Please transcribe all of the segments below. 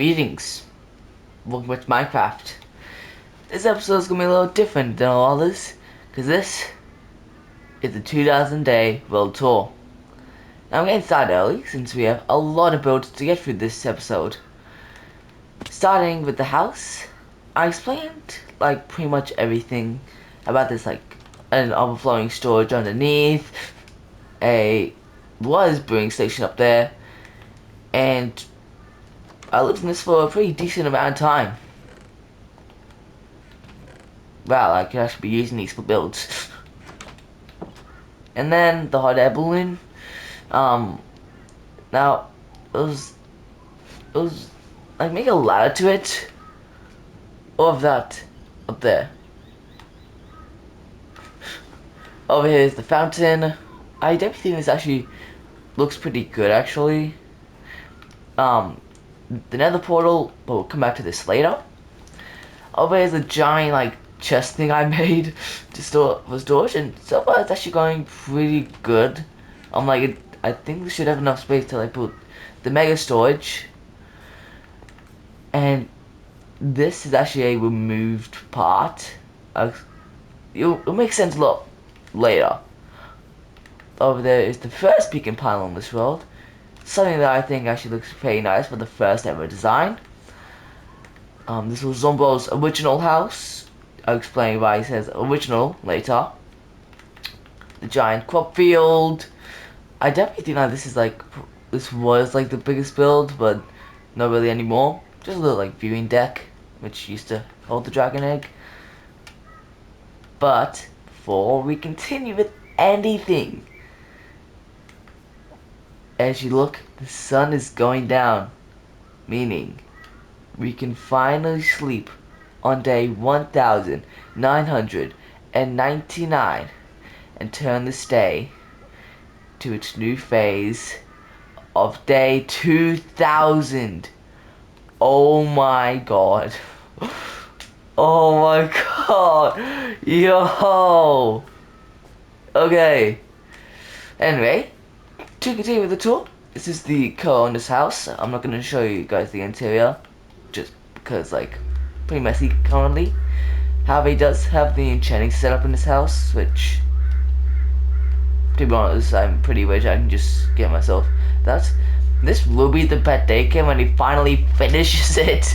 Greetings, welcome back to Minecraft. This episode is gonna be a little different than all others, because this is the 2000 day world tour. Now I'm getting started early since we have a lot of builds to get through this episode. Starting with the house, I explained like pretty much everything about this, like an overflowing storage underneath, a brewing station up there, and I lived in this for a pretty decent amount of time. Wow, I could actually be using these for builds. And then the hot air balloon. Now it was like make a ladder to it, or of that up there. Over here is the fountain. I definitely think this actually looks pretty good actually. The nether portal, but we'll come back to this later. Over here is a giant like chest thing I made to store for storage, and so far it's actually going pretty good. I think we should have enough space to like put the mega storage. And this is actually a removed part. It'll make sense a lot later. Over there is the first beacon panel in this world. Something that I think actually looks pretty nice for the first ever design. This was Zombo's original house. I'll explain why he says original later. The giant crop field. I definitely think that this was like the biggest build, but not really anymore. Just a little like viewing deck, which used to hold the dragon egg. But before we continue with anything, as you look, the sun is going down, meaning we can finally sleep on day 1999 and turn this day to its new phase of day 2000. Oh my god. Oh my god. Yo. Okay. Anyway, to continue with the tour, this is the co-owner's house. I'm not going to show you guys the interior, just because like pretty messy currently. However, he does have the enchanting setup in his house, which, to be honest, I'm pretty rich. I can just get myself that. This will be the pet daycare when he finally finishes it.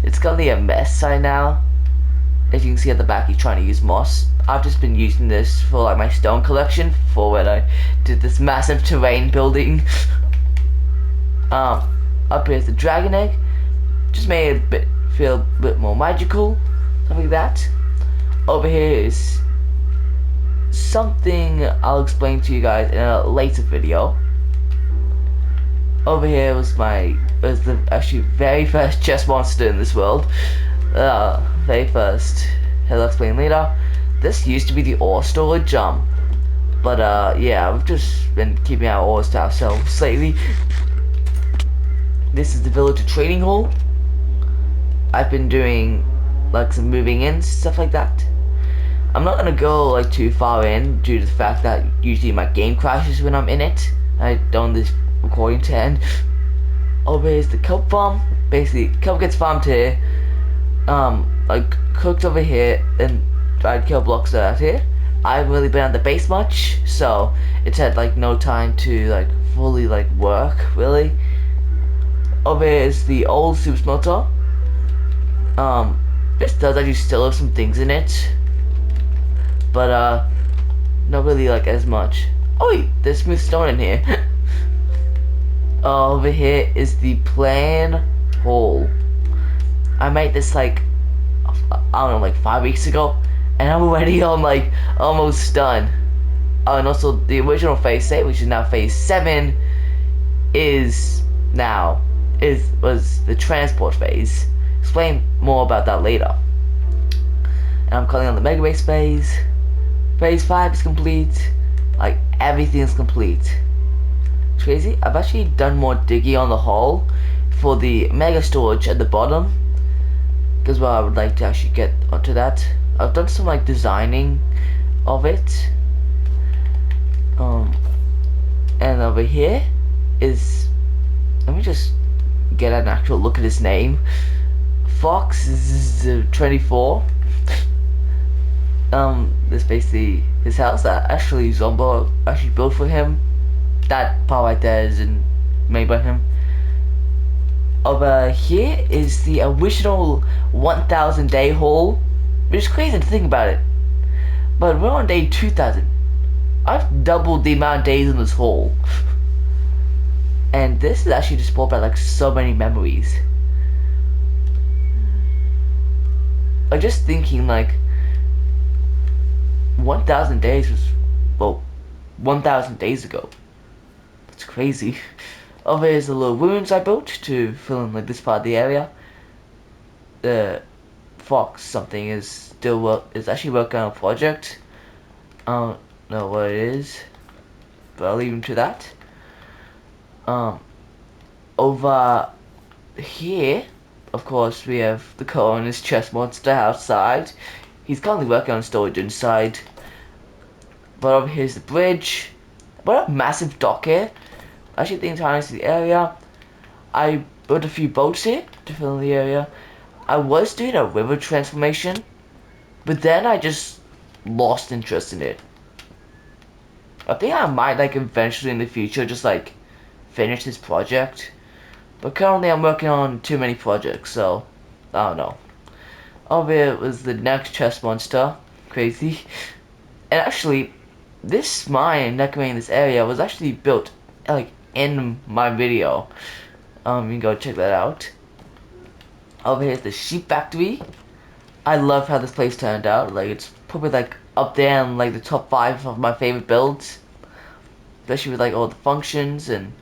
It's currently a mess right now. As you can see at the back, he's trying to use moss. I've just been using this for like my stone collection for when I did this massive terrain building. Up here is the dragon egg. Just made it feel a bit more magical, something like that. Over here is something I'll explain to you guys in a later video. Over here was the actually very first chest monster in this world. Very first. I'll explain later. This used to be the ore storage, but yeah, we've just been keeping our ores to ourselves lately. This is the villager trading hall. I've been doing like some moving in stuff like that. I'm not gonna go like too far in due to the fact that usually my game crashes when I'm in it. I don't want this recording to end. Over here is the kelp farm. Basically, kelp gets farmed here, like cooked over here, and dried kelp blocks are out here. I haven't really been on the base much, so it's had like no time to like fully like work really. Over here is the old super smelter. This does actually still have some things in it, but not really like as much. Oh wait, there's smooth stone in here. Over here is the plan hall. I made this like, I don't know, like 5 weeks ago, and I'm already on like almost done. Oh, and also the original phase 8, which is now phase 7, was the transport phase. Explain more about that later. And I'm calling on the mega base phase. Phase 5 is complete. Like everything is complete. It's crazy. I've actually done more digging on the hull for the mega storage at the bottom, because I would like to actually get onto that. I've done some like designing of it. And over here is, let me just get an actual look at his name. Fox is 24. This basically his house that actually Zombo actually built for him. That part right there isn't made by him. Over here is the original 1000 day haul, which is crazy to think about it. But we're on day 2000. I've doubled the amount of days in this haul. And this is actually just brought back like so many memories. Like just thinking like 1000 days was, well, 1000 days ago. That's crazy. Over here's the little ruins I built to fill in like this part of the area. The Fox something is actually working on a project. I don't know what it is, but I'll leave him to that. Over here, of course, we have the Coroner's chest monster outside. He's currently working on storage inside. But over here's the bridge. What a massive dock here. Actually, the entire the area. I built a few boats here to fill in the area. I was doing a river transformation, but then I just lost interest in it. I think I might like eventually in the future just like finish this project. But currently I'm working on too many projects, so I don't know. Over here was the next chest monster. Crazy. And actually, this mine decorating this area was actually built like in my video. You can go check that out. Over here is the sheep factory. I love how this place turned out. Like it's probably like up there in like the top 5 of my favorite builds. Especially with like all the functions, and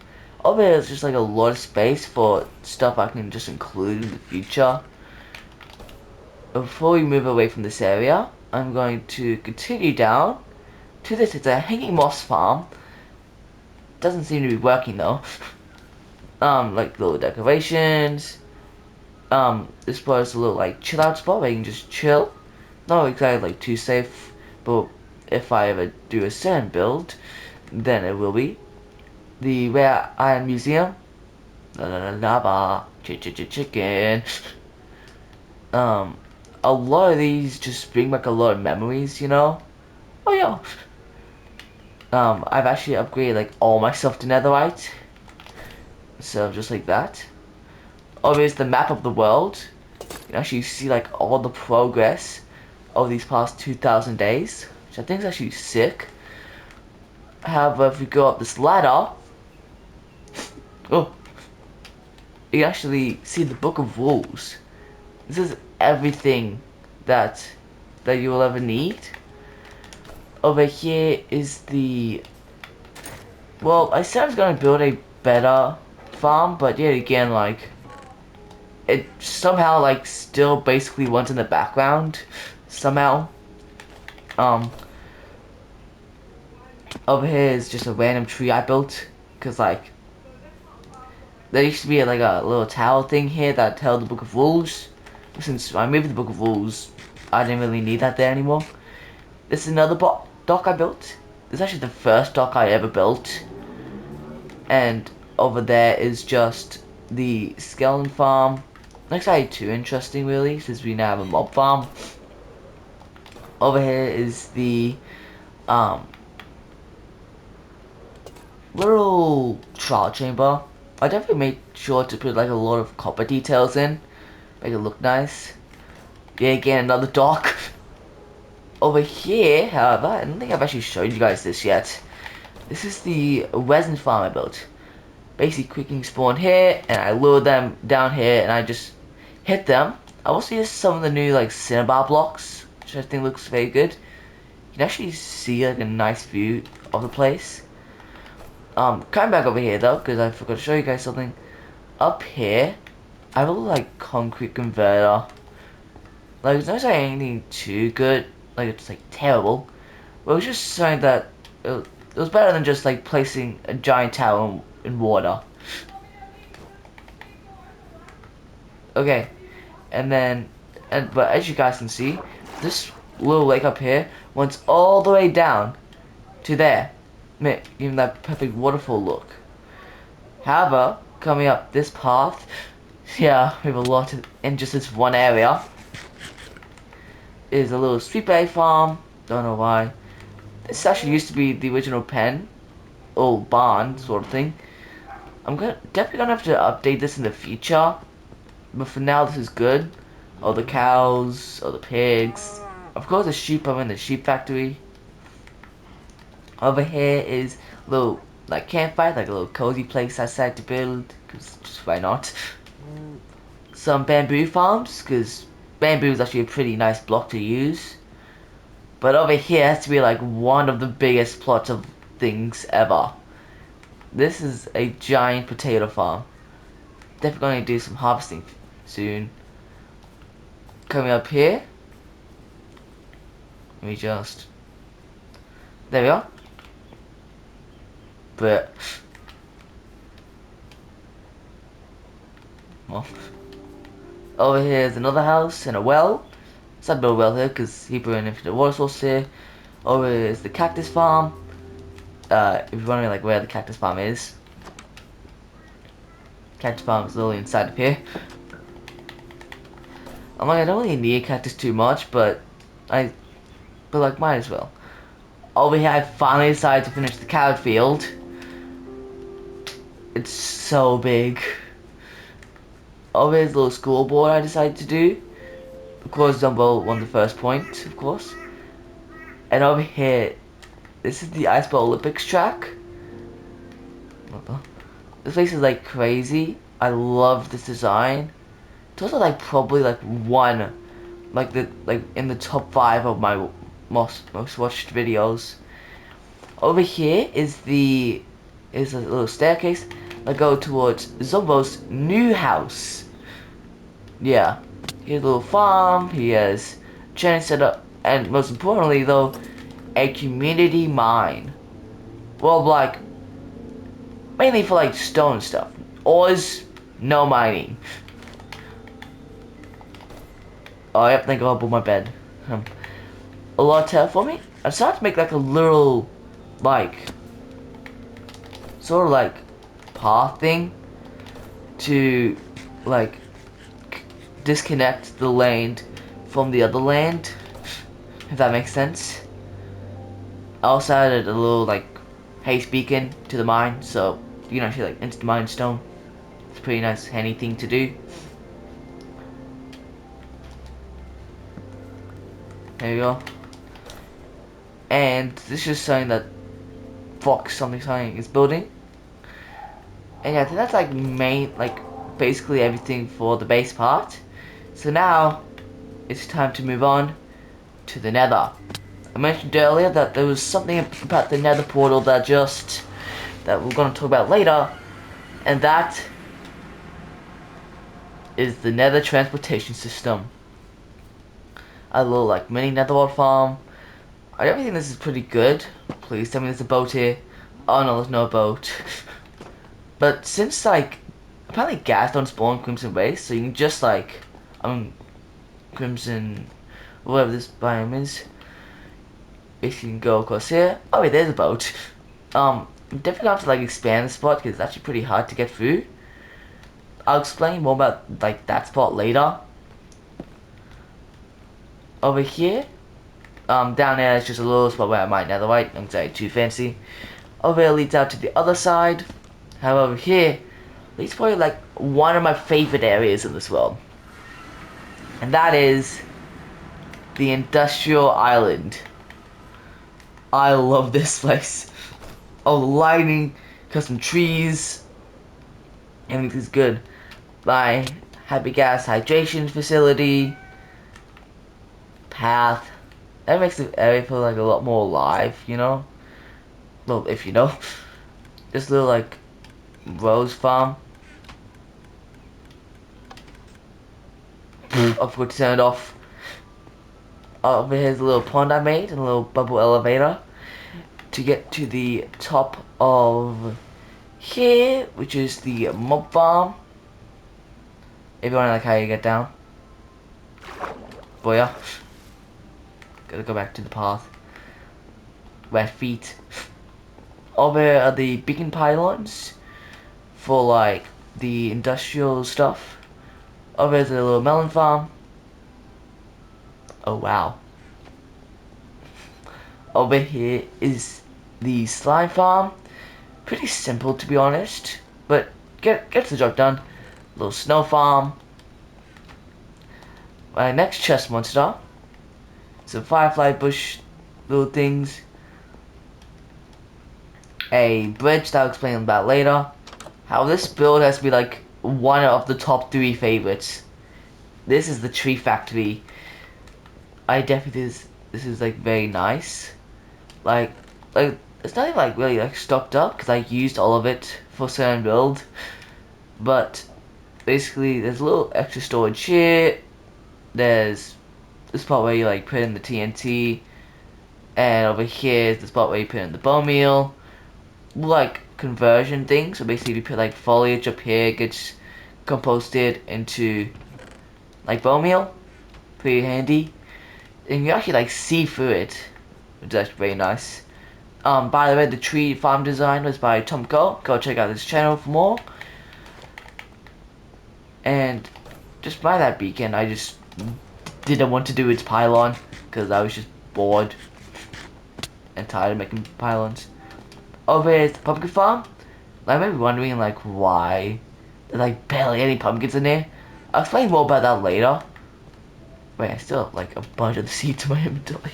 over here is just like a lot of space for stuff I can just include in the future. Before we move away from this area, I'm going to continue down to this. It's a hanging moss farm. Doesn't seem to be working though. Like little decorations. This was a little like chill out spot where you can just chill. Not exactly like too safe, but if I ever do a certain build, then it will be. The Rare Iron Museum. Chicken. A lot of these just bring back a lot of memories, you know? Oh yeah. I've actually upgraded like all my stuff to netherite. So just like that. Obviously the map of the world. You can actually see like all the progress of these past 2000 days. Which I think is actually sick. However, if we go up this ladder, oh, you can actually see the Book of Rules. This is everything that you will ever need. Over here is the, well, I said I was going to build a better farm, but yet again, like, it somehow, like, still basically went in the background, somehow. Over here is just a random tree I built, because, like, there used to be, like, a little tower thing here that held the Book of Rules. Since I moved the Book of Rules, I didn't really need that there anymore. This is another dock I built. This is actually the first dock I ever built. And over there is just the skeleton farm. Not exactly too interesting really, since we now have a mob farm. Over here is the little trial chamber. I definitely made sure to put like a lot of copper details in, make it look nice. Yeah, again another dock. Over here, however, I don't think I've actually showed you guys this yet. This is the resin farm I built. Basically, quick spawn here, and I lure them down here, and I just hit them. I also used some of the new like cinnabar blocks, which I think looks very good. You can actually see like a nice view of the place. Coming back over here though, because I forgot to show you guys something. Up here, I have a little like concrete converter. Like it's not like anything too good. Like it's like terrible, but it was just something that it was better than just like placing a giant tower in water. Okay, and then but as you guys can see, this little lake up here went all the way down to there, giving that perfect waterfall look. However, coming up this path. Yeah, we have a lot in just this one area. Is a little sweet berry farm. Don't know why. This actually used to be the original pen, old barn sort of thing. Definitely gonna have to update this in the future. But for now, this is good. All the cows, all the pigs. Of course, the sheep are in the sheep factory. Over here is a little like campfire, like a little cozy place I decided to build. Cause just why not? Some bamboo farms, cause bamboo is actually a pretty nice block to use. But over here has to be like one of the biggest plots of things ever. This is a giant potato farm. Definitely going to do some harvesting soon. Coming up here. Let me just... There we are. But... Well, over here is another house and a well. So I built a well here because he put an infinite water source here. Over here is the cactus farm. If you're wondering like where the cactus farm is. Cactus farm is literally inside of here. I'm like, I don't really need cactus too much, but like might as well. Over here I finally decided to finish the carrot field. It's so big. Over here's a little scoreboard I decided to do. Of course Dumbo won the first point, of course. And over here, this is the Ice Bowl Olympics track. This place is like crazy. I love this design. It's also like probably like one, like in the top 5 of my most watched videos. Over here is a little staircase that go towards Zombo's new house. Yeah, here's a little farm. He has training set up, and most importantly though, a community mine. Well, like mainly for like stone stuff. Ores, no mining. Oh, yep, thank God I built my bed. A lot of terraforming. I decided to make like a little, like, sort of like path thing to like disconnect the land from the other land, if that makes sense. I also added a little like haste beacon to the mine, so you can actually like instant mine stone. It's a pretty nice handy thing to do. There you go. And this is something that Fox something is building. And yeah, I think that's like basically everything for the base part. So now it's time to move on to the Nether. I mentioned earlier that there was something about the Nether portal that we're going to talk about later, and that is the Nether transportation system. A little like mini Netherworld farm. I don't think this is pretty good. Please tell me there's a boat here. Oh no, there's no boat. But since like apparently gas don't spawn Crimson Waste, so you can just like Crimson whatever this biome is. If you can go across here. Oh wait, there's a boat. I'm definitely gonna have to like expand the spot because it's actually pretty hard to get through. I'll explain more about like that spot later. Over here, down there is just a little spot where I might netherite. Don't say too fancy. Over here leads out to the other side. However, here leads probably like one of my favorite areas in this world, and that is the industrial island. I love this place. Oh, the lighting, custom trees, everything's good. My happy gas hydration facility, path. That makes the area feel like a lot more alive, you know? Well, if you know. This little like rose farm. I forgot to turn it off. Over here's a little pond I made and a little bubble elevator to get to the top of here, which is the mob farm. If you want to like how you get down. But yeah. Gotta go back to the path. Wet feet. Over here are the beacon pylons for like the industrial stuff. Over there's a little melon farm. Oh wow. Over here is the slime farm. Pretty simple to be honest, but gets the job done. Little snow farm. My next chest monster. Some firefly bush little things. A bridge that I'll explain about later. How this build has to be like one of the top 3 favorites. This is the tree factory. I definitely this is like very nice. Like it's not even like really like stocked up because I used all of it for certain build. But basically there's a little extra storage here. There's the spot where you like put in the TNT, and over here is the spot where you put in the bone meal. Like conversion thing. So basically you put like foliage up here, it gets composted into like bone meal. Pretty handy. And you actually like see through it, which is actually very nice. By the way, the tree farm design was by Tom Go. Go check out his channel for more. And just by that beacon, I just didn't want to do its pylon because I was just bored and tired of making pylons. Over here is the pumpkin farm. I may be wondering like why there's like barely any pumpkins in there. I'll explain more about that later. Wait, I still have like a bunch of the seeds in my inventory.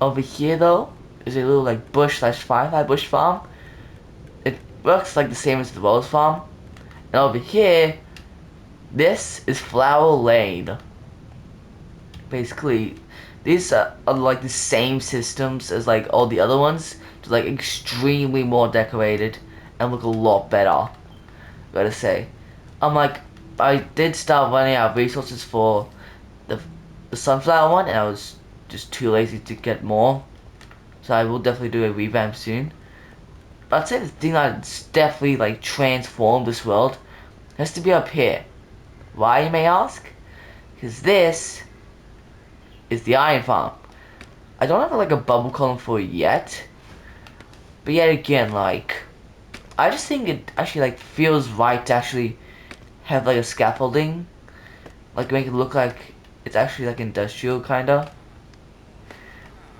Over here though is a little like bush slash firefly bush farm. It works like the same as the rose farm. And over here, this is Flower Lane. Basically, these are like the same systems as like all the other ones, just like extremely more decorated and look a lot better. Gotta say, like I did start running out of resources for the sunflower one, and I was just too lazy to get more. So I will definitely do a revamp soon. But I'd say the thing that's definitely like transformed this world has to be up here. Why, you may ask? Because this is the iron farm. I don't have like a bubble column for it yet. But yet again, like I just think it actually like feels right to actually have like a scaffolding. Like make it look like it's actually like industrial kinda.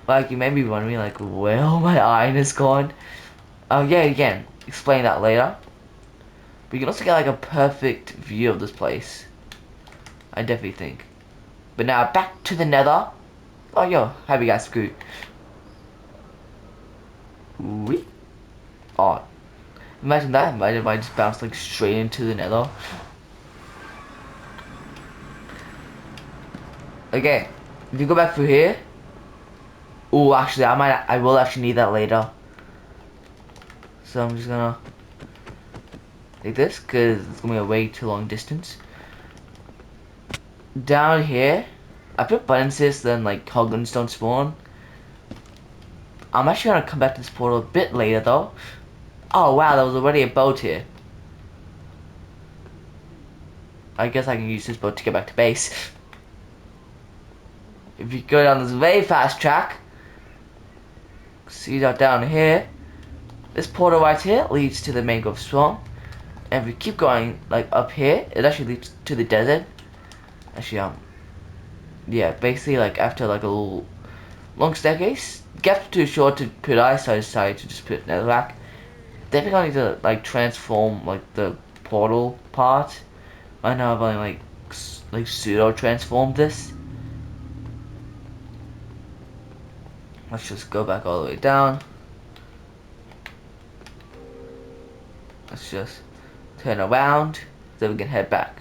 Like you may be wondering like where all my iron is gone. Yeah, again, explain that later. But you can also get like a perfect view of this place. I definitely think. But now back to the nether. Oh yo, how you guys scoot? Wee. Oh. Imagine that, imagine if I just bounced like straight into the nether. Okay, if you go back through here. Oh, actually, I will actually need that later. So I'm just gonna take this because it's gonna be a way too long distance. Down here, I put buttons here so then like Hoglins don't spawn. I'm actually gonna come back to this portal a bit later though. Oh wow, there was already a boat here. I guess I can use this boat to get back to base. If you go down this very fast track, see that down here, this portal right here leads to the mangrove swamp. And if we keep going like up here, it actually leads to the desert. Actually, yeah, basically like after like a little long staircase, gap's too short to put ice, so I decided to just put netherrack. Definitely gonna need to like transform like the portal part. Right now I've only like pseudo transformed this. Let's just go back all the way down. Let's just turn around so we can head back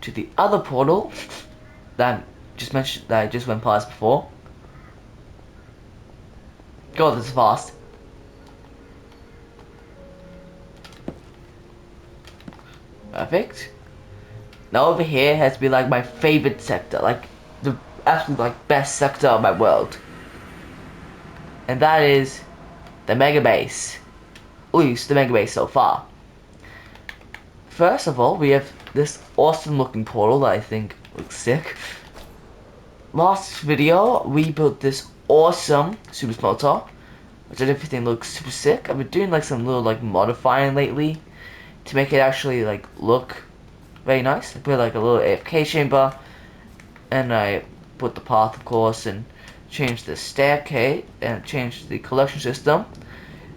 to the other portal that I just went past before. God, this is fast. Perfect. Now over here has to be like my favorite sector, like the absolute like best sector of my world. And that is the Mega Base. At least the Mega Base so far. First of all, we have this awesome looking portal that I think looks sick. Last video, we built this awesome super smelter, which I definitely think looks super sick. I've been doing like some little like modifying lately, to make it actually like look very nice. I put like a little AFK chamber, and I put the path, of course, and changed the staircase and changed the collection system.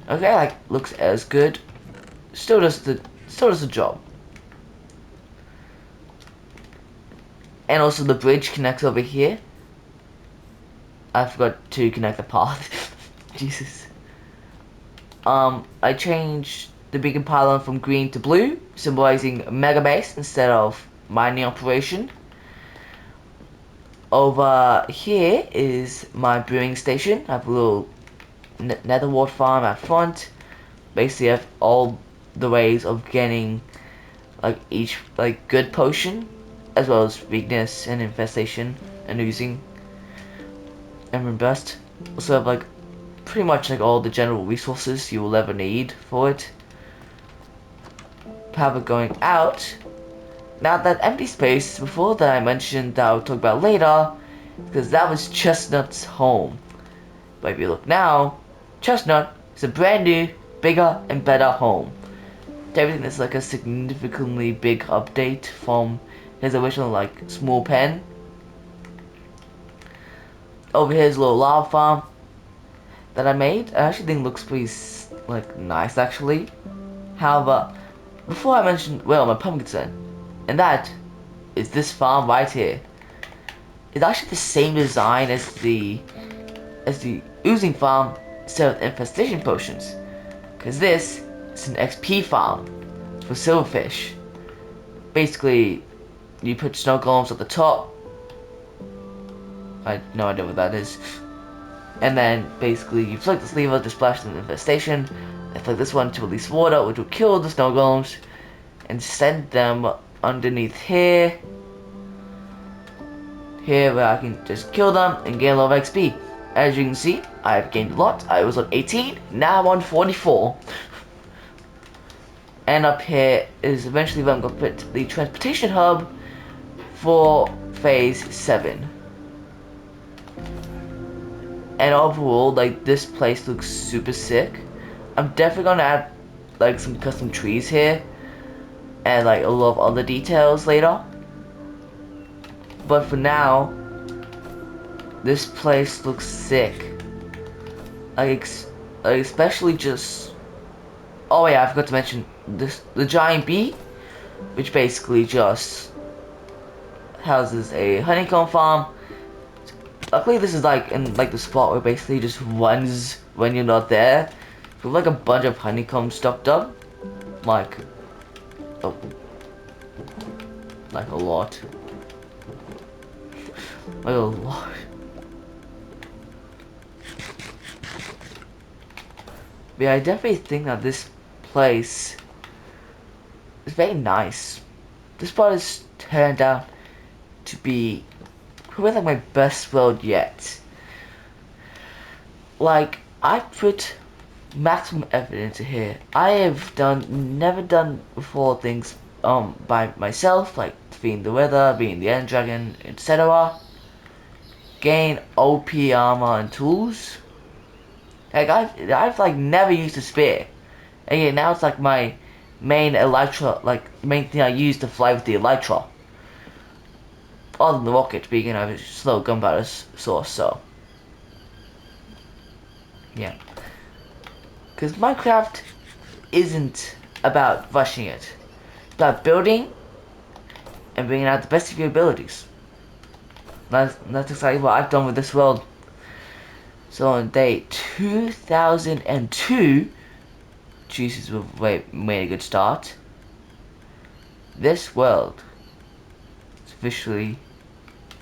Okay, like looks as good. Still does the job. And also the bridge connects over here. I forgot to connect the path. Jesus. I changed the beacon pylon from green to blue, symbolizing mega base instead of mining operation. Over here is my brewing station. I have a little nether wart farm out front. Basically, I have all the ways of getting like each like good potion, as well as weakness and infestation and oozing and robust. Also have like pretty much like all the general resources you will ever need for it. Power going out. Now that empty space before that I mentioned that I'll talk about later, because that was Chestnut's home. But if you look now, Chestnut is a brand new, bigger and better home. Everything is like a significantly big update from his original like small pen. Over here's a little lava farm that I made. I actually think it looks pretty like nice actually. However, before I mentioned where my pumpkins are, and that is this farm right here. It's actually the same design as the oozing farm instead of infestation potions. Cause this is an XP farm for silverfish. Basically, you put snow golems at the top. I have no idea what that is. And then basically you flick this lever to splash the infestation, and flick this one to release water, which will kill the snow golems, and send them underneath here. Here where I can just kill them and gain a lot of XP. As you can see, I've gained a lot. I was on 18, now I'm on 44. And up here is eventually where I'm going to put the transportation hub for phase 7. And overall, like, this place looks super sick. I'm definitely gonna add like some custom trees here and like a lot of other details later. But for now, this place looks sick. Like especially just, oh yeah, I forgot to mention this, the giant bee, which basically just houses a honeycomb farm. Luckily this is like in like the spot where basically just runs when you're not there. With like a bunch of honeycomb stocked up. Like oh, like a lot. Like a lot. But yeah, I definitely think that this place is very nice. This part has turned out to be probably like my best world yet. Like, I put maximum effort into here. I have never done before things by myself, like being the weather, being the end dragon, etc. Gain OP armor and tools. Like I've like never used a spear. And yeah, now it's like my main elytra, like main thing I use to fly with the elytra. Other than the rocket being a slow gunpowder source, so yeah. Because Minecraft isn't about rushing it. It's about building and bringing out the best of your abilities. That's exactly what I've done with this world. So on day 2002, Jesus, we've made a good start. This world is officially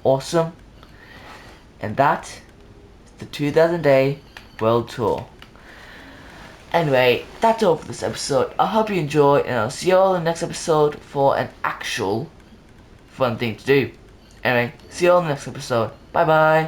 awesome. And that is the 2000 day world tour. Anyway, that's all for this episode. I hope you enjoyed, and I'll see you all in the next episode for an actual fun thing to do. Anyway, see you all in the next episode. Bye bye.